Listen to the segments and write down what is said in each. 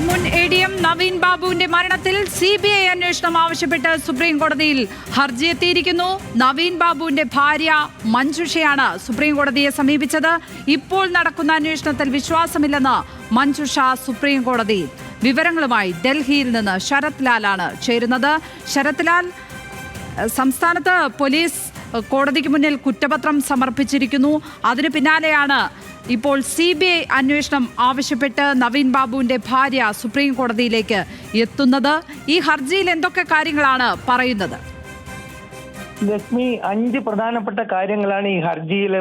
തൃശൂർ മുൻ ADM നവീൻ ബാബുവിന്റെ മരണത്തിൽ CBI അന്വേഷണം ആവശ്യപ്പെട്ട് സുപ്രീം കോടതിയിൽ ഹർജി എത്തിയിരിക്കുന്നു. നവീൻ ബാബുവിന്റെ ഭാര്യ മഞ്ജുഷയാണ് സുപ്രീം കോടതിയെ സമീപിച്ചത്. ഇപ്പോൾ നടക്കുന്ന അന്വേഷണത്തിൽ വിശ്വാസമില്ലെന്ന് മഞ്ജുഷ സുപ്രീം കോടതിയിൽ. വിവരങ്ങളുമായി ഡൽഹിയിൽ നിന്ന് ശരത് ലാലാണ് ചേരുന്നത്. ശരത് ലാൽ, സംസ്ഥാനത്ത് പോലീസ് കോടതിക്ക് മുന്നിൽ കുറ്റപത്രം സമർപ്പിച്ചിരിക്കുന്നു. അതിന് പിന്നാലെയാണ് ഇപ്പോൾ CBI അന്വേഷണം ആവശ്യപ്പെട്ട് നവീൻ ബാബുവിന്റെ ഭാര്യ സുപ്രീം കോടതിയിലേക്ക് എത്തുന്നത്. ഈ ഹർജിയിൽ എന്തൊക്കെ കാര്യങ്ങളാണ് പറയുന്നത്? ലക്ഷ്മി, 5 പ്രധാനപ്പെട്ട കാര്യങ്ങളാണ് ഈ ഹർജിയിൽ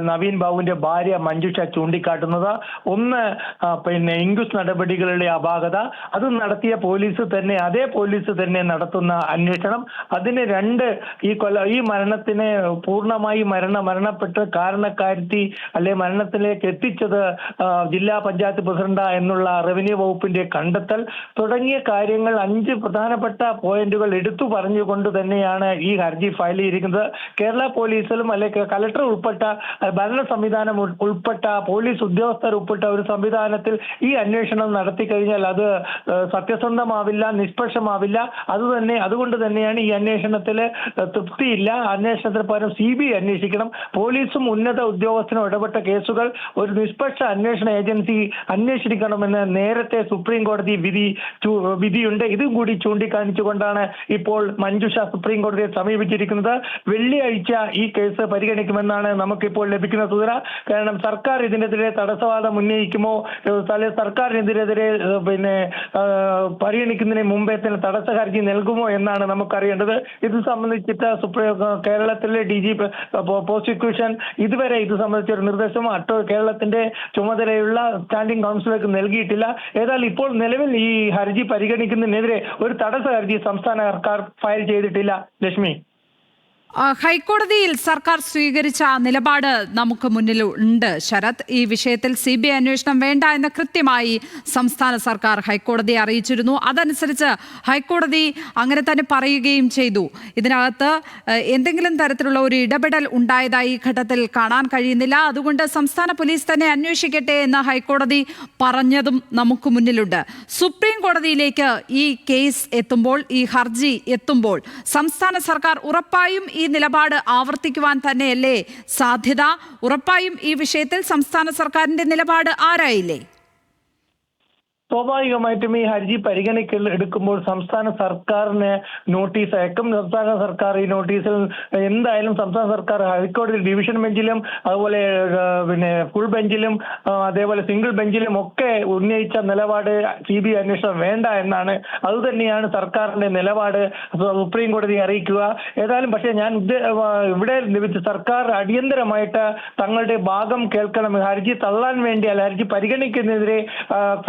നവീൻ ബാബുവിന്റെ ഭാര്യ മഞ്ജുഷ ചൂണ്ടിക്കാട്ടുന്നത്. ഒന്ന്, ഇൻക്വസ്റ്റ് നടപടികളുടെ അപാകത, അത് നടത്തിയ അതേ പോലീസ് തന്നെ നടത്തുന്ന അന്വേഷണം. അതിന് 2, ഈ മരണത്തിന് പൂർണ്ണമായി മരണപ്പെട്ട കാരണക്കാരി അല്ലെ മരണത്തിലേക്ക് എത്തിച്ചത് ജില്ലാ പഞ്ചായത്ത് പ്രസിഡന്റ് എന്നുള്ള റവന്യൂ വകുപ്പിന്റെ കണ്ടെത്തൽ തുടങ്ങിയ കാര്യങ്ങൾ 5 പ്രധാനപ്പെട്ട പോയിന്റുകൾ എടുത്തു പറഞ്ഞുകൊണ്ട് തന്നെയാണ് ഈ ഹർജി ഫയൽ ചെയ്തിരിക്കുന്നത്. കേരള പോലീസിലും അല്ലെങ്കിൽ കലക്ടർ ഉൾപ്പെട്ട ഭരണ സംവിധാനം ഉൾപ്പെട്ട പോലീസ് ഉദ്യോഗസ്ഥർ ഉൾപ്പെട്ട ഒരു സംവിധാനത്തിൽ ഈ അന്വേഷണം നടത്തി കഴിഞ്ഞാൽ അത് സത്യസന്ധമാവില്ല, നിഷ്പക്ഷമാവില്ല. അതുകൊണ്ട് തന്നെയാണ് ഈ അന്വേഷണത്തിൽ തൃപ്തിയില്ല. അന്വേഷണത്തിന് പകരം CBI അന്വേഷിക്കണം. പോലീസും ഉന്നത ഉദ്യോഗസ്ഥരും ഇടപെട്ട കേസുകൾ ഒരു നിഷ്പക്ഷ അന്വേഷണ ഏജൻസി അന്വേഷിക്കണമെന്ന് നേരത്തെ സുപ്രീം കോടതി വിധിയുണ്ട്. ഇതും കൂടി ചൂണ്ടിക്കാണിച്ചുകൊണ്ടാണ് ഇപ്പോൾ മഞ്ജുഷ സുപ്രീം കോടതിയെ സമീപിച്ചിരിക്കുന്നത്. വെള്ളിയാഴ്ച ഈ കേസ് പരിഗണിക്കുമെന്നാണ് നമുക്കിപ്പോൾ ലഭിക്കുന്ന സൂചന. കാരണം സർക്കാർ ഇതിനെതിരെ തടസ്സവാദം ഉന്നയിക്കുമോ, സർക്കാരിനെതിരെ പരിഗണിക്കുന്നതിന് മുമ്പേ തന്നെ തടസ്സ ഹർജി നൽകുമോ എന്നാണ് നമുക്കറിയേണ്ടത്. ഇത് സംബന്ധിച്ചിട്ട് കേരളത്തിലെ DGP പ്രോസിക്യൂഷൻ ഇതുവരെ ഇത് സംബന്ധിച്ച ഒരു നിർദ്ദേശം കേരളത്തിന്റെ ചുമതലയുള്ള സ്റ്റാൻഡിംഗ് കൗൺസിലേക്ക് നൽകിയിട്ടില്ല. ഏതായാലും ഇപ്പോൾ നിലവിൽ ഈ ഹർജി പരിഗണിക്കുന്നതിനെതിരെ ഒരു തടസ്സ ഹർജി സംസ്ഥാന സർക്കാർ ഫയൽ ചെയ്തിട്ടില്ല. ലക്ഷ്മി, ഹൈക്കോടതിയിൽ സർക്കാർ സ്വീകരിച്ച നിലപാട് നമുക്ക് മുന്നിൽ ഉണ്ട്. ശരത്, ഈ വിഷയത്തിൽ CBI അന്വേഷണം വേണ്ട എന്ന് കൃത്യമായി സംസ്ഥാന സർക്കാർ ഹൈക്കോടതിയെ അറിയിച്ചിരുന്നു. അതനുസരിച്ച് ഹൈക്കോടതി അങ്ങനെ തന്നെ പറയുകയും ചെയ്തു. ഇതിനകത്ത് എന്തെങ്കിലും തരത്തിലുള്ള ഒരു ഇടപെടൽ ഉണ്ടായതായി ഈ ഘട്ടത്തിൽ കാണാൻ കഴിയുന്നില്ല. അതുകൊണ്ട് സംസ്ഥാന പോലീസ് തന്നെ അന്വേഷിക്കട്ടെ എന്ന് ഹൈക്കോടതി പറഞ്ഞതും നമുക്ക് മുന്നിലുണ്ട്. സുപ്രീം കോടതിയിലേക്ക് ഈ കേസ് എത്തുമ്പോൾ, ഈ ഹർജി എത്തുമ്പോൾ സംസ്ഥാന സർക്കാർ ഉറപ്പായും ഈ നിലപാട് ആവർത്തിക്കുവാൻ തന്നെയല്ലേ സാധ്യത? ഉറപ്പായും ഈ വിഷയത്തിൽ സംസ്ഥാന സർക്കാരിന്റെ നിലപാട് ആരായില്ലേ? സ്വാഭാവികമായിട്ടും ഈ ഹർജി എടുക്കുമ്പോൾ സംസ്ഥാന സർക്കാരിന് നോട്ടീസ് അയക്കും. സംസ്ഥാന സർക്കാർ ഈ നോട്ടീസിൽ എന്തായാലും സംസ്ഥാന സർക്കാർ ഹൈക്കോടതി ഡിവിഷൻ ബെഞ്ചിലും അതുപോലെ ഫുൾ ബെഞ്ചിലും അതേപോലെ സിംഗിൾ ബെഞ്ചിലും ഒക്കെ ഉന്നയിച്ച നിലപാട് CBI അന്വേഷണം വേണ്ട എന്നാണ്. അതുതന്നെയാണ് സർക്കാരിന്റെ നിലപാട് സുപ്രീം കോടതിയെ അറിയിക്കുക. ഏതായാലും പക്ഷേ ഞാൻ ഇവിടെ ലഭിച്ച സർക്കാർ അടിയന്തരമായിട്ട് തങ്ങളുടെ ഭാഗം കേൾക്കണം. ഹർജി തള്ളാൻ വേണ്ടിയല്ല, ഹർജി പരിഗണിക്കുന്നതിനെതിരെ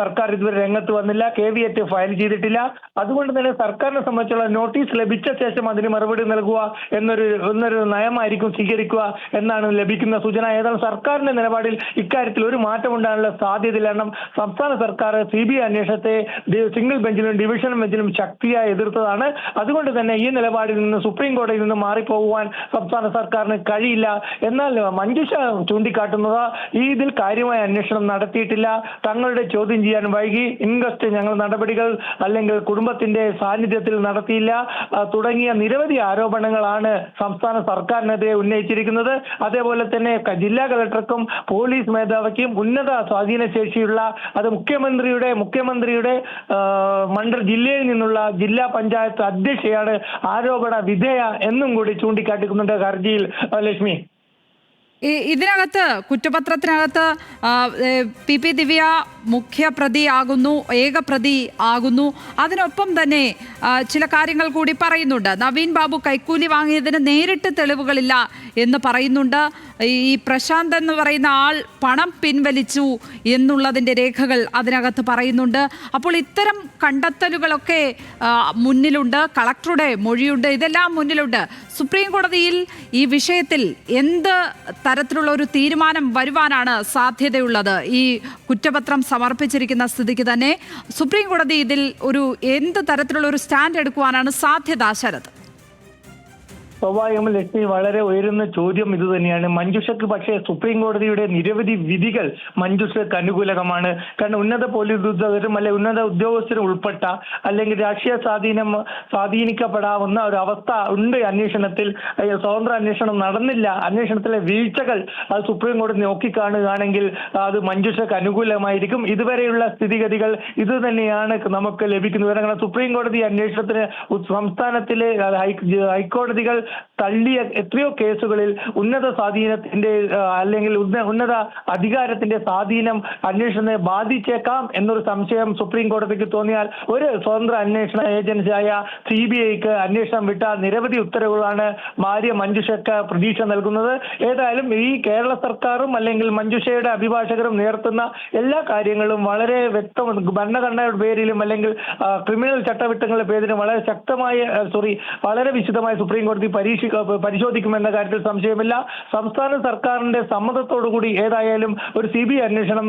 സർക്കാർ ഇതുവരെ രംഗത്ത് വന്നില്ല. കേവിയറ്റ് ഫയൽ ചെയ്തിട്ടില്ല. അതുകൊണ്ട് തന്നെ സർക്കാരിനെ സംബന്ധിച്ചുള്ള നോട്ടീസ് ലഭിച്ച ശേഷം അതിന് മറുപടി നൽകുക എന്നൊരു നയമായിരിക്കും സ്വീകരിക്കുക എന്നാണ് ലഭിക്കുന്ന സൂചന. ഏതായാലും സർക്കാരിന്റെ നിലപാടിൽ ഇക്കാര്യത്തിൽ ഒരു മാറ്റം ഉണ്ടാകാനുള്ള സാധ്യതയില്ല. കാരണം സംസ്ഥാന സർക്കാർ CBI അന്വേഷണത്തെ സിംഗിൾ ബെഞ്ചിലും ഡിവിഷൻ ബെഞ്ചിലും ശക്തിയായി എതിർത്തതാണ്. അതുകൊണ്ട് തന്നെ ഈ നിലപാടിൽ നിന്ന് സുപ്രീം കോടതിയിൽ നിന്ന് മാറിപ്പോകുവാൻ സംസ്ഥാന സർക്കാരിന് കഴിയില്ല. എന്നാൽ മഞ്ജുഷ ചൂണ്ടിക്കാട്ടുന്നത് ഇതിൽ കാര്യമായ അന്വേഷണം നടത്തിയിട്ടില്ല, തങ്ങളുടെ ചോദ്യം ചെയ്യാൻ വൈകി, ഇൻക്വസ്റ്റ് ഞങ്ങൾ നടപടികൾ അല്ലെങ്കിൽ കുടുംബത്തിന്റെ സാന്നിധ്യത്തിൽ നടത്തിയില്ല തുടങ്ങിയ നിരവധി ആരോപണങ്ങളാണ് സംസ്ഥാന സർക്കാരിനെതിരെ ഉന്നയിച്ചിരിക്കുന്നത്. അതേപോലെ തന്നെ ജില്ലാ കളക്ടർക്കും പോലീസ് മേധാവിക്കും ഉന്നത സ്വാധീനശേഷിയുള്ള അത് മുഖ്യമന്ത്രിയുടെ ജില്ലയിൽ നിന്നുള്ള ജില്ലാ പഞ്ചായത്ത് അധ്യക്ഷയാണ് ആരോപണ വിധേയ എന്നും കൂടി ചൂണ്ടിക്കാട്ടിക്കുന്നുണ്ട് ഹർജിയിൽ. ലക്ഷ്മി, ഇതിനകത്ത് കുറ്റപത്രത്തിനകത്ത് PP ദിവ്യ മുഖ്യപ്രതി ആകുന്നു, ഏകപ്രതി ആകുന്നു. അതിനൊപ്പം തന്നെ ചില കാര്യങ്ങൾ കൂടി പറയുന്നുണ്ട്. നവീൻ ബാബു കൈക്കൂലി വാങ്ങിയതിന് നേരിട്ട് തെളിവുകളില്ല എന്ന് പറയുന്നുണ്ട്. ഈ പ്രശാന്ത് എന്ന് പറയുന്ന ആൾ പണം പിൻവലിച്ചു എന്നുള്ളതിൻ്റെ രേഖകൾ അതിനകത്ത് പറയുന്നുണ്ട്. അപ്പോൾ ഇത്തരം കണ്ടെത്തലുകളൊക്കെ മുന്നിലുണ്ട്, കളക്ടറുടെ മൊഴിയുണ്ട്, ഇതെല്ലാം മുന്നിലുണ്ട്. സുപ്രീം കോടതിയിൽ ഈ വിഷയത്തിൽ എന്ത് തരത്തിലുള്ള ഒരു തീരുമാനം വരുവാനാണ് സാധ്യതയുള്ളത്? ഈ കുറ്റപത്രം സമർപ്പിച്ചിരിക്കുന്ന സ്ഥിതിക്ക് തന്നെ സുപ്രീം കോടതി ഇതിൽ എന്ത് തരത്തിലുള്ള ഒരു സ്റ്റാൻഡ് എടുക്കുവാനാണ് സാധ്യത? ശരത്, സ്വാഭാവികവും ലക്ഷ്മി വളരെ ഉയരുന്ന ചോദ്യം ഇത് തന്നെയാണ്. മഞ്ജുഷക്ക് പക്ഷേ സുപ്രീം കോടതിയുടെ നിരവധി വിധികൾ മഞ്ജുഷക്ക് അനുകൂലകമാണ്. കാരണം ഉന്നത പോലീസ് ഉദ്യോഗസ്ഥരും അല്ലെ ഉന്നത ഉദ്യോഗസ്ഥരും ഉൾപ്പെട്ട അല്ലെങ്കിൽ രാഷ്ട്രീയ സ്വാധീനിക്കപ്പെടാവുന്ന ഒരു അവസ്ഥ ഉണ്ട് അന്വേഷണത്തിൽ. സ്വതന്ത്ര അന്വേഷണം നടന്നില്ല, അന്വേഷണത്തിലെ വീഴ്ചകൾ അത് സുപ്രീം കോടതി നോക്കിക്കാണുകയാണെങ്കിൽ അത് മഞ്ജുഷക്ക് അനുകൂലമായിരിക്കും. ഇതുവരെയുള്ള സ്ഥിതിഗതികൾ ഇത് തന്നെയാണ് നമുക്ക് ലഭിക്കുന്നത്. കാരണം സുപ്രീം കോടതി അന്വേഷണത്തിന് സംസ്ഥാനത്തിലെ ഹൈക്കോടതികൾ തള്ളിയ എത്രയോ കേസുകളിൽ ഉന്നത സ്വാധീനത്തിന്റെ അല്ലെങ്കിൽ ഉന്നത അധികാരത്തിന്റെ സ്വാധീനം അന്വേഷണത്തെ ബാധിച്ചേക്കാം എന്നൊരു സംശയം സുപ്രീം കോടതിക്ക് തോന്നിയാൽ ഒരു സ്വതന്ത്ര അന്വേഷണ ഏജൻസിയായ CBIക്ക് അന്വേഷണം വിട്ട നിരവധി ഉത്തരവുകളാണ് ഭാര്യ മഞ്ജുഷക്ക് പ്രതീക്ഷ നൽകുന്നത്. ഏതായാലും ഈ കേരള സർക്കാരും അല്ലെങ്കിൽ മഞ്ജുഷയുടെ അഭിഭാഷകരും നേർത്തുന്ന എല്ലാ കാര്യങ്ങളും വളരെ ഭരണഘടനയുടെ പേരിലും അല്ലെങ്കിൽ ക്രിമിനൽ ചട്ടവട്ടങ്ങളുടെ പേരിലും വളരെ വളരെ വിശദമായി സുപ്രീം കോടതി പരിശോധിക്കുമെന്ന കാര്യത്തിൽ സംശയമില്ല. സംസ്ഥാന സർക്കാരിന്റെ സമ്മതത്തോടുകൂടി ഏതായാലും ഒരു CBI അന്വേഷണം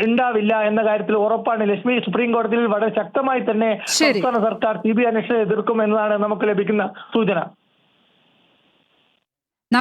ഉണ്ടാവില്ല എന്ന കാര്യത്തിൽ ഉറപ്പാണ് ലക്ഷ്മി. സുപ്രീം കോടതിയിൽ വളരെ ശക്തമായി തന്നെ സംസ്ഥാന സർക്കാർ CBI അന്വേഷണം എതിർക്കും എന്നതാണ് നമുക്ക് ലഭിക്കുന്ന സൂചന.